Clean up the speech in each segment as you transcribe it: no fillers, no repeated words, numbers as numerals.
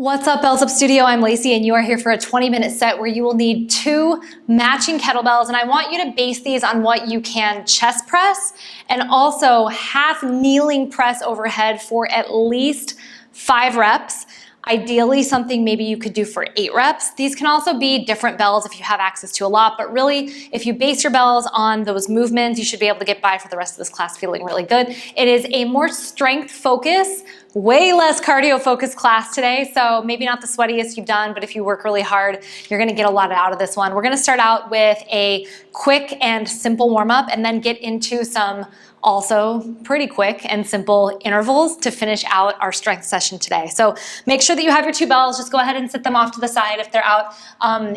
What's up, Bells Up Studio? I'm Lacey and you are here for a 20-minute set where you will need 2 matching kettlebells, and I want you to base these on what you can chest press and also half kneeling press overhead for at least 5 reps. Ideally, something maybe you could do for 8 reps. These can also be different bells if you have access to a lot, but really, if you base your bells on those movements, you should be able to get by for the rest of this class feeling really good. It is a more strength focus, way less cardio focused class today, so maybe not the sweatiest you've done, but if you work really hard, you're gonna get a lot out of this one. We're gonna start out with a quick and simple warm up and then get into some also pretty quick and simple intervals to finish out our strength session today. So make sure that you have your 2 bells. Just go ahead and sit them off to the side if they're out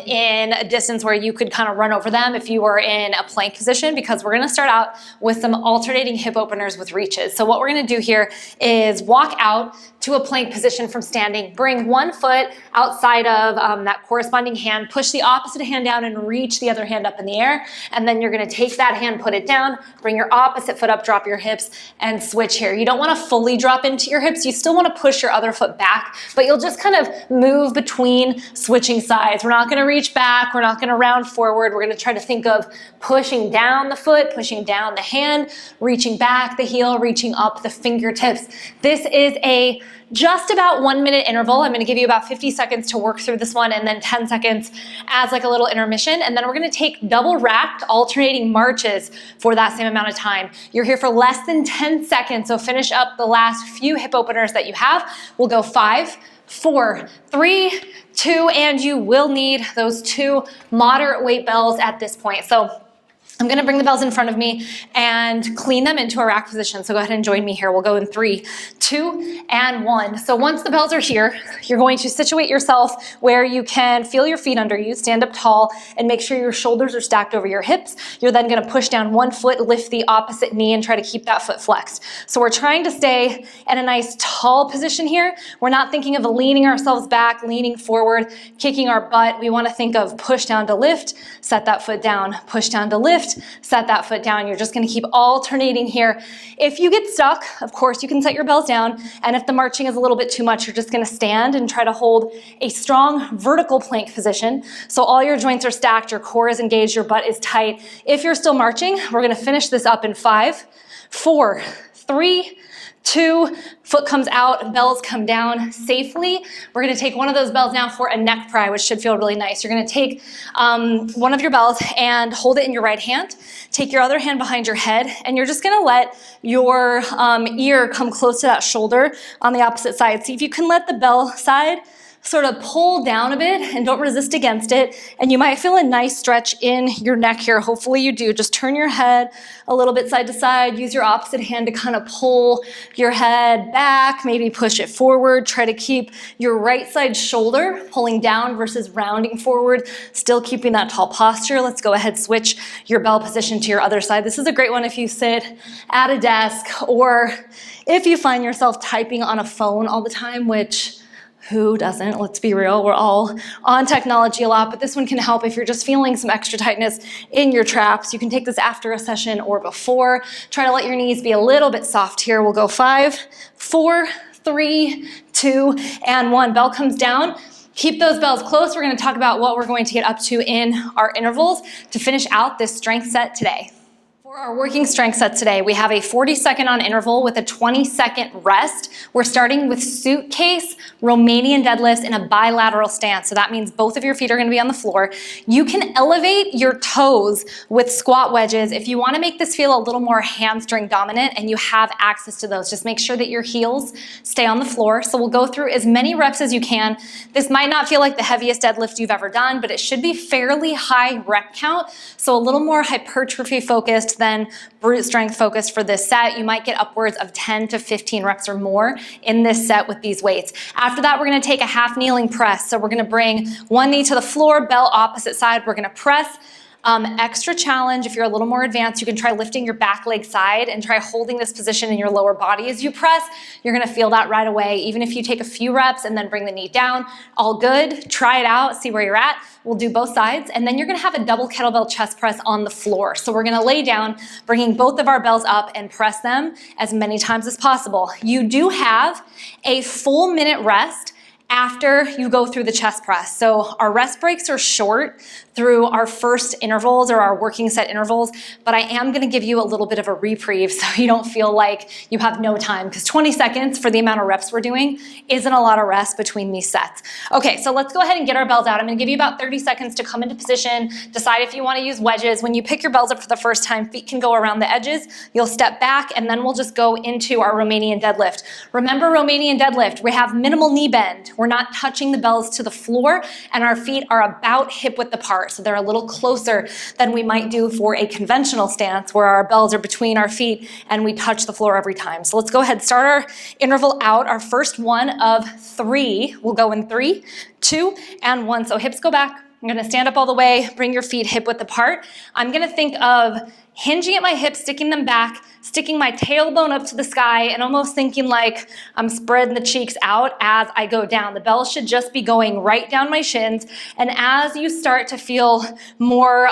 in a distance where you could kind of run over them if you were in a plank position, because we're gonna start out with some alternating hip openers with reaches. So what we're gonna do here is walk out to a plank position from standing, bring one foot outside of that corresponding hand, push the opposite hand down and reach the other hand up in the air. And then you're gonna take that hand, put it down, bring your opposite foot up, drop your hips and switch here. You don't wanna fully drop into your hips. You still wanna push your other foot back, but you'll just kind of move between switching sides. We're not gonna reach back. We're not gonna round forward. We're gonna try to think of pushing down the foot, pushing down the hand, reaching back the heel, reaching up the fingertips. This is a just about 1 minute interval. I'm gonna give you about 50 seconds to work through this one and then 10 seconds as like a little intermission. And then we're gonna take double racked alternating marches for that same amount of time. You're here for less than 10 seconds, so finish up the last few hip openers that you have. We'll go 5, 4, 3, 2, and you will need those 2 moderate weight bells at this point. So I'm gonna bring the bells in front of me and clean them into a rack position. So go ahead and join me here. We'll go in 3, 2, and 1. So once the bells are here, you're going to situate yourself where you can feel your feet under you, stand up tall, and make sure your shoulders are stacked over your hips. You're then gonna push down one foot, lift the opposite knee, and try to keep that foot flexed. So we're trying to stay in a nice tall position here. We're not thinking of leaning ourselves back, leaning forward, kicking our butt. We wanna think of push down to lift, set that foot down, push down to lift, set that foot down. You're just gonna keep alternating here. If you get stuck, of course, you can set your bells down, and if the marching is a little bit too much, you're just gonna stand and try to hold a strong vertical plank position. So all your joints are stacked, your core is engaged, your butt is tight. If you're still marching, we're gonna finish this up in 5, 4, 3, 2, foot comes out, bells come down safely. We're gonna take one of those bells now for a neck pry, which should feel really nice. You're gonna take one of your bells and hold it in your right hand. Take your other hand behind your head, and you're just gonna let your ear come close to that shoulder on the opposite side. See if you can let the bell side sort of pull down a bit and don't resist against it. And you might feel a nice stretch in your neck here. Hopefully you do. Just turn your head a little bit side to side. Use your opposite hand to kind of pull your head back, maybe push it forward. Try to keep your right side shoulder pulling down versus rounding forward, still keeping that tall posture. Let's go ahead, switch your bell position to your other side. This is a great one if you sit at a desk or if you find yourself typing on a phone all the time, which who doesn't? Let's be real, we're all on technology a lot, but this one can help if you're just feeling some extra tightness in your traps. You can take this after a session or before. Try to let your knees be a little bit soft here. We'll go 5, 4, 3, 2, and 1. Bell comes down. Keep those bells close. We're gonna talk about what we're going to get up to in our intervals to finish out this strength set today. For our working strength set today, we have a 40-second on interval with a 20-second rest. We're starting with suitcase, Romanian deadlifts in a bilateral stance. So that means both of your feet are gonna be on the floor. You can elevate your toes with squat wedges if you wanna make this feel a little more hamstring dominant and you have access to those. Just make sure that your heels stay on the floor. So we'll go through as many reps as you can. This might not feel like the heaviest deadlift you've ever done, but it should be fairly high rep count. So a little more hypertrophy focused than brute strength focused for this set. You might get upwards of 10 to 15 reps or more in this set with these weights. After that, we're gonna take a half kneeling press. So we're gonna bring one knee to the floor, bell opposite side. We're gonna press. Extra challenge, if you're a little more advanced, you can try lifting your back leg side and try holding this position in your lower body as you press. You're gonna feel that right away. Even if you take a few reps and then bring the knee down, all good. Try it out, see where you're at. We'll do both sides, and then you're gonna have a double kettlebell chest press on the floor. So we're gonna lay down, bringing both of our bells up and press them as many times as possible. You do have a full minute rest after you go through the chest press. So our rest breaks are short through our first intervals or our working set intervals, but I am gonna give you a little bit of a reprieve so you don't feel like you have no time, because 20 seconds for the amount of reps we're doing isn't a lot of rest between these sets. Okay, so let's go ahead and get our bells out. I'm gonna give you about 30 seconds to come into position, decide if you wanna use wedges. When you pick your bells up for the first time, feet can go around the edges, you'll step back, and then we'll just go into our Romanian deadlift. Remember Romanian deadlift, we have minimal knee bend. We're not touching the bells to the floor, and our feet are about hip width apart. So they're a little closer than we might do for a conventional stance where our bells are between our feet and we touch the floor every time. So let's go ahead and start our interval out. Our first one of 3. We'll go in 3, 2, and 1. So hips go back. I'm gonna stand up all the way, bring your feet hip width apart. I'm gonna think of hinging at my hips, sticking them back, sticking my tailbone up to the sky, and almost thinking like I'm spreading the cheeks out as I go down. The bells should just be going right down my shins. And as you start to feel more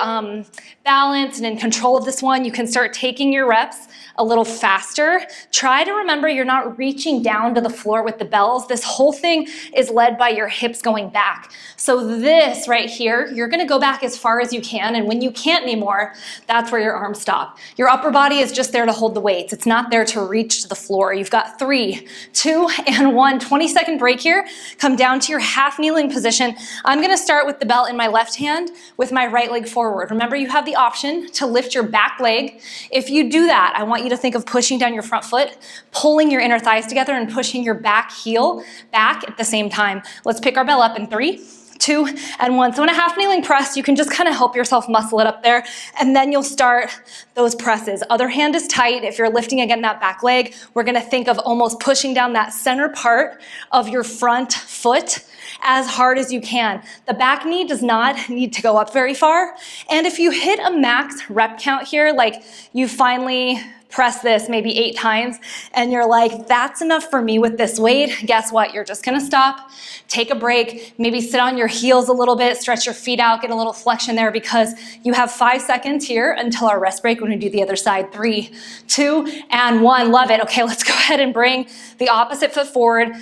balanced and in control of this one, you can start taking your reps a little faster. Try to remember you're not reaching down to the floor with the bells. This whole thing is led by your hips going back. So this right here, you're gonna go back as far as you can, and when you can't anymore, that's where your arms stop. Your upper body is just there to hold the weights. It's not there to reach to the floor. You've got 3, 2, and 1. 20-second break here. Come down to your half kneeling position. I'm gonna start with the bell in my left hand with my right leg forward. Remember, you have the option to lift your back leg. If you do that, I want you to think of pushing down your front foot, pulling your inner thighs together, and pushing your back heel back at the same time. Let's pick our bell up in 3, 2, and 1. So in a half kneeling press, you can just kind of help yourself muscle it up there, and then you'll start those presses. Other hand is tight. If you're lifting again that back leg, we're gonna think of almost pushing down that center part of your front foot as hard as you can. The back knee does not need to go up very far. And if you hit a max rep count here, like you finally press this maybe 8 times and you're like, that's enough for me with this weight, guess what? You're just gonna stop, take a break, maybe sit on your heels a little bit, stretch your feet out, get a little flexion there, because you have 5 seconds here until our rest break when we do the other side. 3, 2, and 1. Love it. Okay, let's go ahead and bring the opposite foot forward.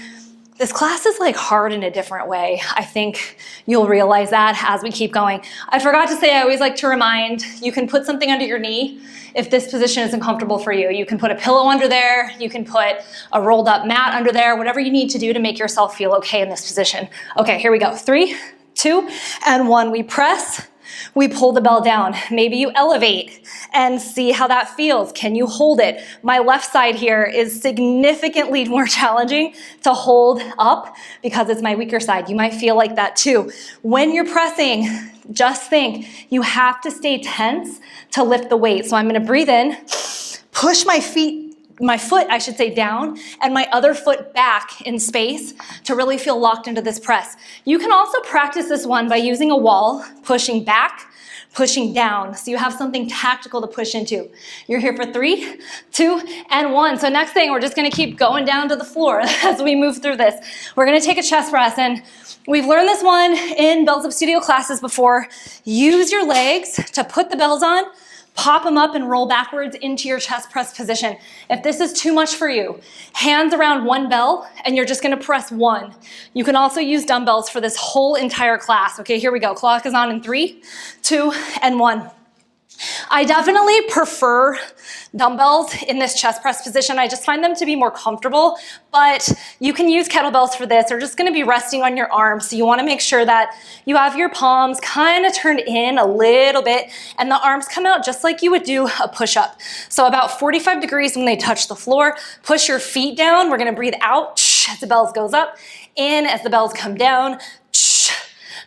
This class is like hard in a different way. I think you'll realize that as we keep going. I forgot to say, I always like to remind, you can put something under your knee if this position isn't comfortable for you. You can put a pillow under there, you can put a rolled up mat under there, whatever you need to do to make yourself feel okay in this position. Okay, here we go. 3, 2, and 1. We press. We pull the bell down. Maybe you elevate and see how that feels. Can you hold it? My left side here is significantly more challenging to hold up because it's my weaker side. You might feel like that too. When you're pressing, just think you have to stay tense to lift the weight. So I'm gonna breathe in, push my foot, I should say, down, and my other foot back in space to really feel locked into this press. You can also practice this one by using a wall, pushing back, pushing down, so you have something tactical to push into. You're here for 3, 2, and 1. So next thing, we're just gonna keep going down to the floor as we move through this. We're gonna take a chest press, and we've learned this one in Bells Up Studio classes before. Use your legs to put the bells on, pop them up and roll backwards into your chest press position. If this is too much for you, hands around one bell and you're just gonna press 1. You can also use dumbbells for this whole entire class. Okay, here we go. Clock is on in 3, 2, and 1. I definitely prefer dumbbells in this chest press position. I just find them to be more comfortable, but you can use kettlebells for this. They're just gonna be resting on your arms. So you wanna make sure that you have your palms kind of turned in a little bit and the arms come out just like you would do a push-up. So about 45 degrees when they touch the floor. Push your feet down. We're gonna breathe out as the bells goes up, in as the bells come down.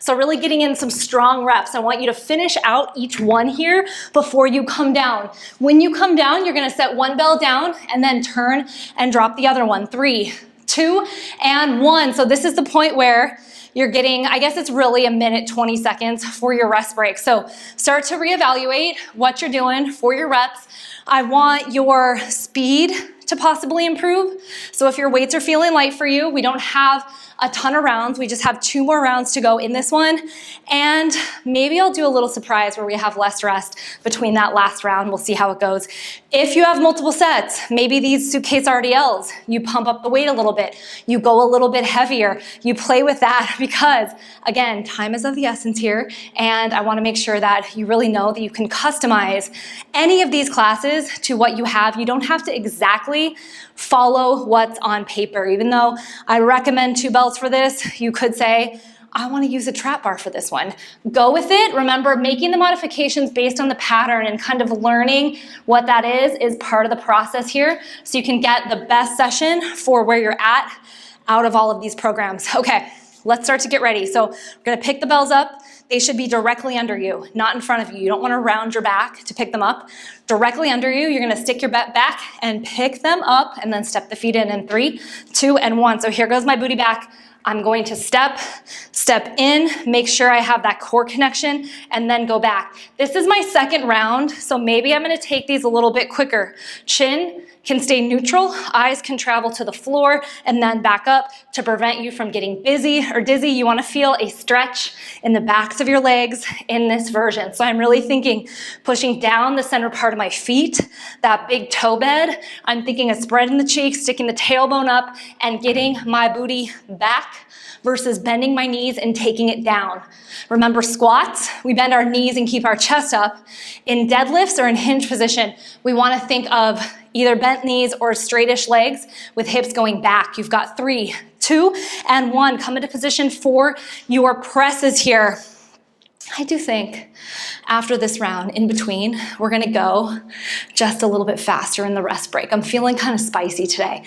So really getting in some strong reps. I want you to finish out each one here before you come down. When you come down, you're gonna set one bell down and then turn and drop the other one. 3, 2, and 1. So this is the point where you're getting, I guess it's really 1 minute, 20 seconds for your rest break. So start to reevaluate what you're doing for your reps. I want your speed to possibly improve. So if your weights are feeling light for you, we don't have a ton of rounds. We just have 2 more rounds to go in this one. And maybe I'll do a little surprise where we have less rest between that last round. We'll see how it goes. If you have multiple sets, maybe these suitcase RDLs, you pump up the weight a little bit, you go a little bit heavier, you play with that because, again, time is of the essence here, and I wanna make sure that you really know that you can customize any of these classes to what you have. You don't have to exactly follow what's on paper. Even though I recommend 2 belts for this, you could say, I want to use a trap bar for this one. Go with it. Remember, making the modifications based on the pattern and kind of learning what that is part of the process here, so you can get the best session for where you're at out of all of these programs. Okay, let's start to get ready. So we're going to pick the bells up. They should be directly under you, not in front of you. You don't want to round your back to pick them up. Directly under you, you're going to stick your butt back and pick them up and then step the feet in 3, 2, and 1. So here goes my booty back. I'm going to step in, make sure I have that core connection, and then go back. This is my second round, so maybe I'm gonna take these a little bit quicker. Chin can stay neutral, eyes can travel to the floor, and then back up to prevent you from getting busy or dizzy. You wanna feel a stretch in the backs of your legs in this version. So I'm really thinking pushing down the center part of my feet, that big toe bed. I'm thinking of spreading the cheeks, sticking the tailbone up, and getting my booty back versus bending my knees and taking it down. Remember squats, we bend our knees and keep our chest up. In deadlifts or in hinge position, we wanna think of either bent knees or straightish legs with hips going back. You've got 3, 2, and 1. Come into position for your presses here. I do think after this round, in between, we're gonna go just a little bit faster in the rest break. I'm feeling kind of spicy today.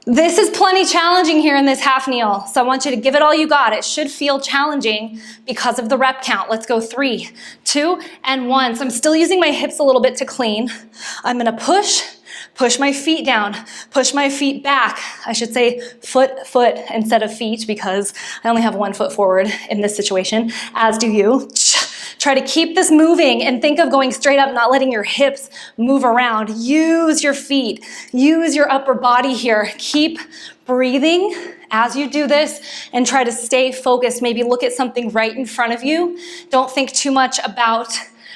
This is plenty challenging here in this half kneel, so I want you to give it all you got. It should feel challenging because of the rep count. Let's go 3, 2, and 1. So I'm still using my hips a little bit to clean. I'm gonna push my feet down, push my feet back. I should say foot instead of feet because I only have 1 foot forward in this situation, as do you. Try to keep this moving and think of going straight up, not letting your hips move around. Use your feet, use your upper body here. Keep breathing as you do this and try to stay focused. Maybe look at something right in front of you. Don't think too much about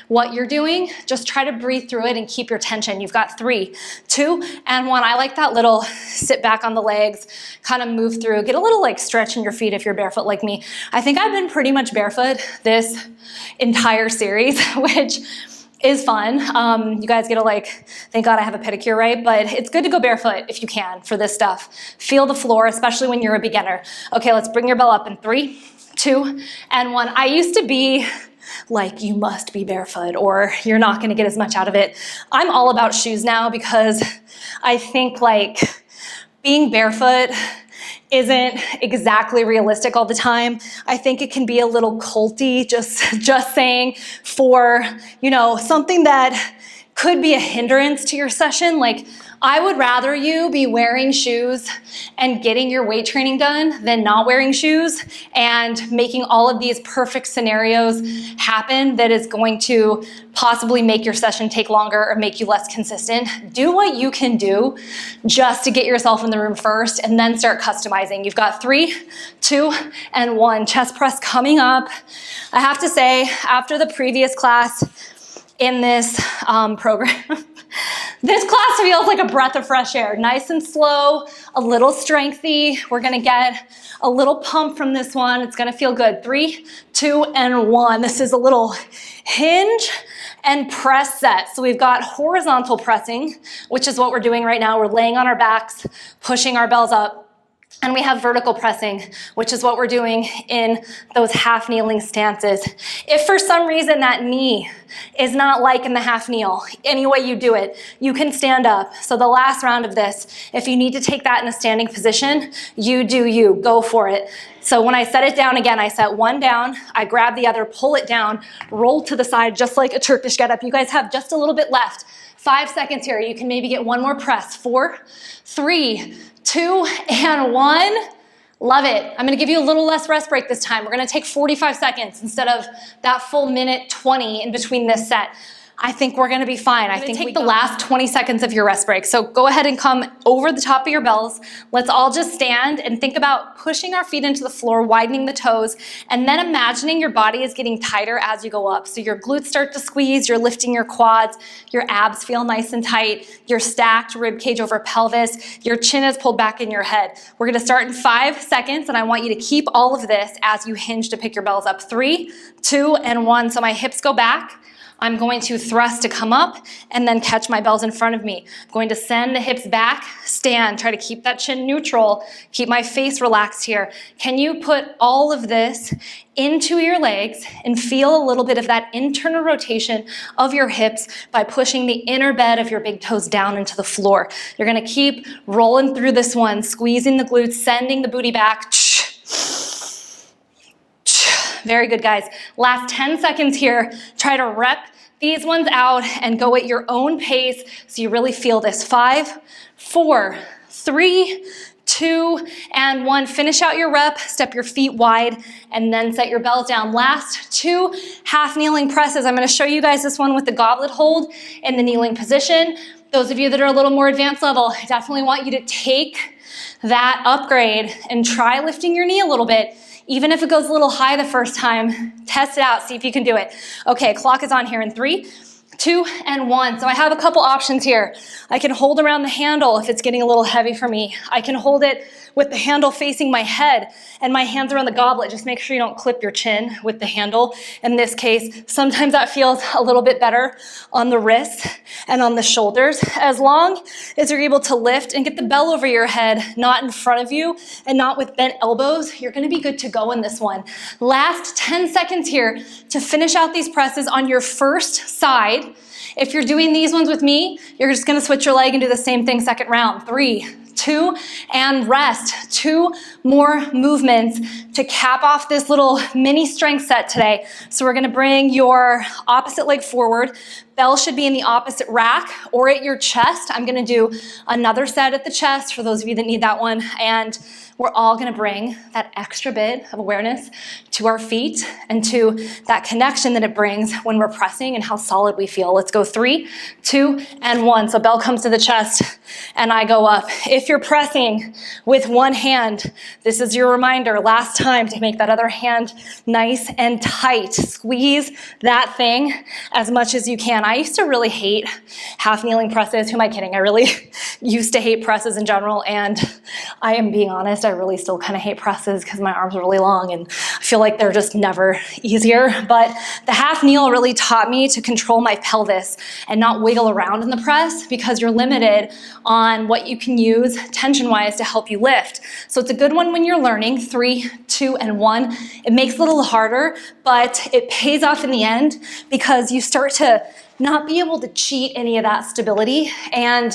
what you're doing. Just try to breathe through it and keep your tension. You've got 3, 2, and 1. I like that little sit back on the legs, kind of move through. Get a little like stretch in your feet if you're barefoot like me. I think I've been pretty much barefoot this entire series, which is fun. You guys get to like, thank God I have a pedicure, right? But it's good to go barefoot if you can for this stuff. Feel the floor, especially when you're a beginner. Okay, let's bring your bell up in 3, 2, and 1. I used to be like, you must be barefoot or you're not gonna get as much out of it. I'm all about shoes now because I think like being barefoot isn't exactly realistic all the time. I think it can be a little culty, just saying, for, you know, something that could be a hindrance to your session. Like, I would rather you be wearing shoes and getting your weight training done than not wearing shoes and making all of these perfect scenarios happen that is going to possibly make your session take longer or make you less consistent. Do what you can do just to get yourself in the room first and then start customizing. You've got 3, 2, and 1. Chest press coming up. I have to say, after the previous class in this program, this class feels like a breath of fresh air. Nice and slow, a little strengthy. We're gonna get a little pump from this one. It's gonna feel good. 3, 2, and 1. This is a little hinge and press set. So we've got horizontal pressing, which is what we're doing right now. We're laying on our backs, pushing our bells up. And we have vertical pressing, which is what we're doing in those half kneeling stances. If for some reason that knee is not like in the half kneel, any way you do it, you can stand up. So the last round of this, if you need to take that in a standing position, you do you, go for it. So when I set it down again, I set one down, I grab the other, pull it down, roll to the side, just like a Turkish get up. You guys have just a little bit left. 5 seconds here. You can maybe get one more press. 4, 3, 2, and 1. Love it. I'm gonna give you a little less rest break this time. We're gonna take 45 seconds instead of that full minute 20 in between this set. I think we're gonna be fine. I think take the last 20 seconds of your rest break. So go ahead and come over the top of your bells. Let's all just stand and think about pushing our feet into the floor, widening the toes, and then imagining your body is getting tighter as you go up. So your glutes start to squeeze, you're lifting your quads, your abs feel nice and tight, your stacked rib cage over pelvis, your chin is pulled back in your head. We're gonna start in 5 seconds, and I want you to keep all of this as you hinge to pick your bells up. 3, 2, and 1. So my hips go back. I'm going to thrust to come up and then catch my bells in front of me. I'm going to send the hips back, stand, try to keep that chin neutral, keep my face relaxed here. Can you put all of this into your legs and feel a little bit of that internal rotation of your hips by pushing the inner bed of your big toes down into the floor? You're gonna keep rolling through this one, squeezing the glutes, sending the booty back. Very good, guys. Last 10 seconds here. Try to rep these ones out and go at your own pace so you really feel this. 5, 4, 3, 2, and 1. Finish out your rep, step your feet wide, and then set your bells down. Last 2 half kneeling presses. I'm gonna show you guys this one with the goblet hold in the kneeling position. Those of you that are a little more advanced level, I definitely want you to take that upgrade and try lifting your knee a little bit. Even if it goes a little high the first time, test it out, see if you can do it. Okay, clock is on here in 3, 2, and 1. So I have a couple options here. I can hold around the handle if it's getting a little heavy for me. I can hold it with the handle facing my head and my hands around the goblet. Just make sure you don't clip your chin with the handle. In this case, sometimes that feels a little bit better on the wrists and on the shoulders. As long as you're able to lift and get the bell over your head, not in front of you and not with bent elbows, you're gonna be good to go in this one. Last 10 seconds here to finish out these presses on your first side. If you're doing these ones with me, you're just gonna switch your leg and do the same thing second round. 3, 2, and rest. 2 more movements to cap off this little mini strength set today. So we're gonna bring your opposite leg forward. Bell should be in the opposite rack or at your chest. I'm gonna do another set at the chest for those of you that need that one. And we're all gonna bring that extra bit of awareness to our feet and to that connection that it brings when we're pressing and how solid we feel. Let's go 3, 2, and 1. So bell comes to the chest and I go up. If you're pressing with one hand, this is your reminder last time to make that other hand nice and tight. Squeeze that thing as much as you can. I used to really hate half kneeling presses. Who am I kidding? I really used to hate presses in general, and I am being honest, I really still kind of hate presses because my arms are really long and I feel like they're just never easier. But the half kneel really taught me to control my pelvis and not wiggle around in the press because you're limited on what you can use tension-wise to help you lift. So it's a good one when you're learning. 3, 2, and 1. It makes it a little harder, but it pays off in the end because you start to not be able to cheat any of that stability and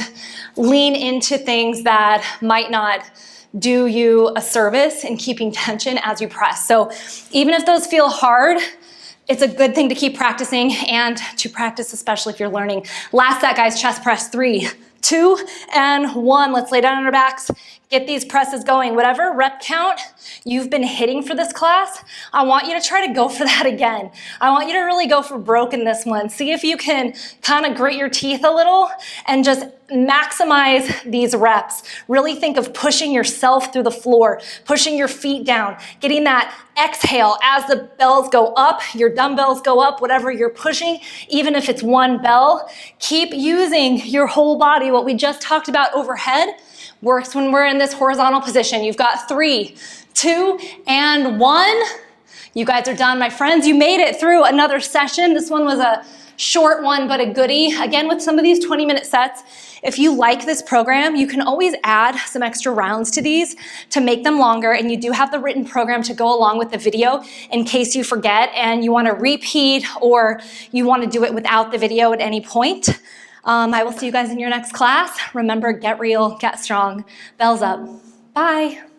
lean into things that might not do you a service in keeping tension as you press. So even if those feel hard, it's a good thing to keep practicing and to practice especially if you're learning. Last set, guys, chest press. 3, 2, and 1. Let's lay down on our backs. Get these presses going. Whatever rep count you've been hitting for this class, I want you to try to go for that again. I want you to really go for broke in this one. See if you can kind of grit your teeth a little and just maximize these reps. Really think of pushing yourself through the floor, pushing your feet down, getting that exhale as the bells go up, your dumbbells go up, whatever you're pushing, even if it's one bell. Keep using your whole body. What we just talked about overhead works when we're in this horizontal position. You've got 3, 2, and 1. You guys are done, my friends. You made it through another session. This one was a short one, but a goodie. Again, with some of these 20-minute sets, if you like this program, you can always add some extra rounds to these to make them longer, and you do have the written program to go along with the video in case you forget and you want to repeat or you want to do it without the video at any point. I will see you guys in your next class. Remember, get real, get strong, bells up. Bye.